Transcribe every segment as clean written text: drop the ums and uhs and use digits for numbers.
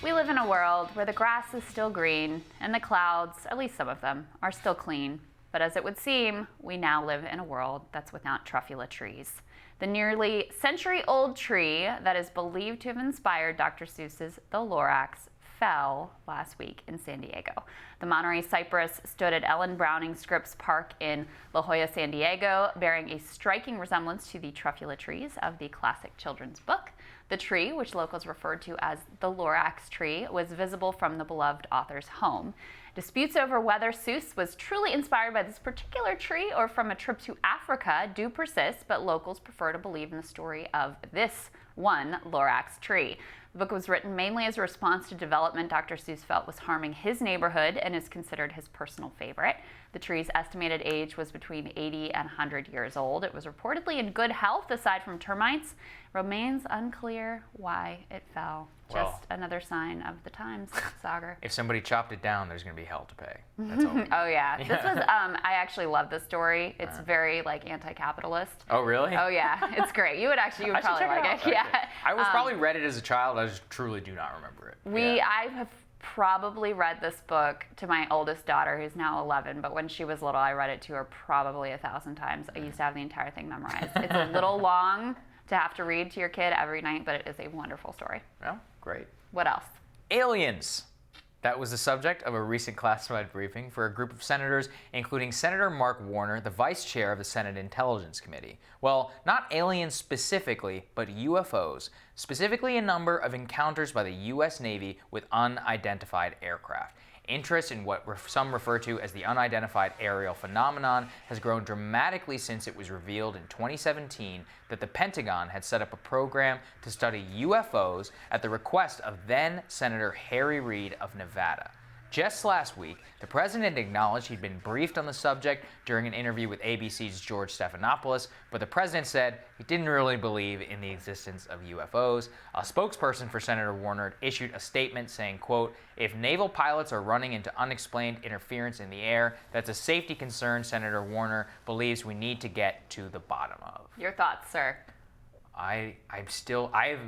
We live in a world where the grass is still green and the clouds, at least some of them, are still clean. But as it would seem, we now live in a world that's without truffula trees. The nearly century-old tree that is believed to have inspired Dr. Seuss's The Lorax fell last week in San Diego. The Monterey cypress stood at Ellen Browning Scripps Park in La Jolla, San Diego, bearing a striking resemblance to the truffula trees of the classic children's book. The tree, which locals referred to as the Lorax tree, was visible from the beloved author's home. Disputes over whether Seuss was truly inspired by this particular tree or from a trip to Africa do persist, but locals prefer to believe in the story of this one Lorax tree. The book was written mainly as a response to development Dr. Seuss felt was harming his neighborhood and is considered his personal favorite. The tree's estimated age was between 80 and 100 years old. It was reportedly in good health aside from termites. Remains unclear why it fell. Well, just another sign of the times, Saagar. If somebody chopped it down, there's going to be hell to pay. That's all. Oh yeah. This was I actually love this story. It's very like anti-capitalist. Oh really? Oh yeah. It's great. You would probably like it. Yeah. I was probably read it as a child. I just truly do not remember it. I have probably read this book to my oldest daughter, who's now 11, but when she was little, I read it to her probably 1,000 times. I used to have the entire thing memorized. It's a little long to have to read to your kid every night, but it is a wonderful story. Well, great. What else? Aliens. That was the subject of a recent classified briefing for a group of senators, including Senator Mark Warner, the vice chair of the Senate Intelligence Committee. Well, not aliens specifically, but UFOs, specifically a number of encounters by the U.S. Navy with unidentified aircraft. Interest in what some refer to as the unidentified aerial phenomenon has grown dramatically since it was revealed in 2017 that the Pentagon had set up a program to study UFOs at the request of then Senator Harry Reid of Nevada. Just last week, the president acknowledged he'd been briefed on the subject during an interview with ABC's George Stephanopoulos, but the president said he didn't really believe in the existence of UFOs. A spokesperson for Senator Warner issued a statement saying, quote, "If naval pilots are running into unexplained interference in the air, that's a safety concern Senator Warner believes we need to get to the bottom of." Your thoughts, sir? I've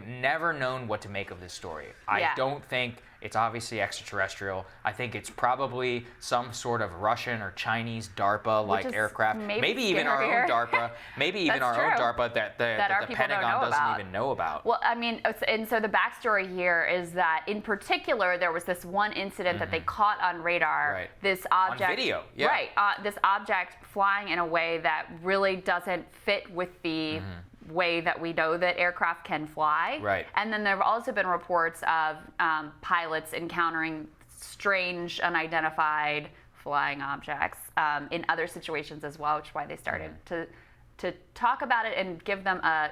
never known what to make of this story. I don't think it's obviously extraterrestrial. I think it's probably some sort of Russian or Chinese DARPA-like aircraft. Maybe even our own DARPA. Maybe even our own DARPA that the Pentagon doesn't even know about. Well, I mean, and so the backstory here is that, in particular, there was this one incident that they caught on radar. Right. This object. On video. Yeah. Right. This object flying in a way that really doesn't fit with the way that we know that aircraft can fly. Right. And then there have also been reports of pilots encountering strange, unidentified flying objects in other situations as well, which is why they started to talk about it and give them a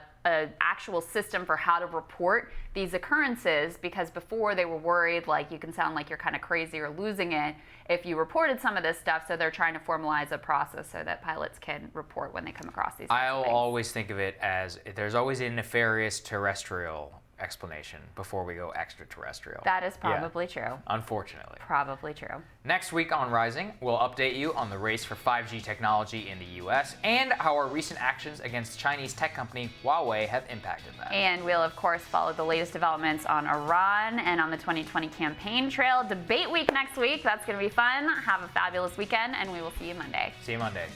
actual system for how to report these occurrences, because before they were worried like you can sound like you're kind of crazy or losing it if you reported some of this stuff, so they're trying to formalize a process so that pilots can report when they come across these things. I'll always think of it as there's always a nefarious terrestrial explanation before we go extraterrestrial. That is probably true. Unfortunately. Probably true. Next week on Rising, we'll update you on the race for 5G technology in the U.S. and how our recent actions against Chinese tech company Huawei have impacted that. And we'll, of course, follow the latest developments on Iran and on the 2020 campaign trail. Debate week next week. That's going to be fun. Have a fabulous weekend, and we will see you Monday. See you Monday.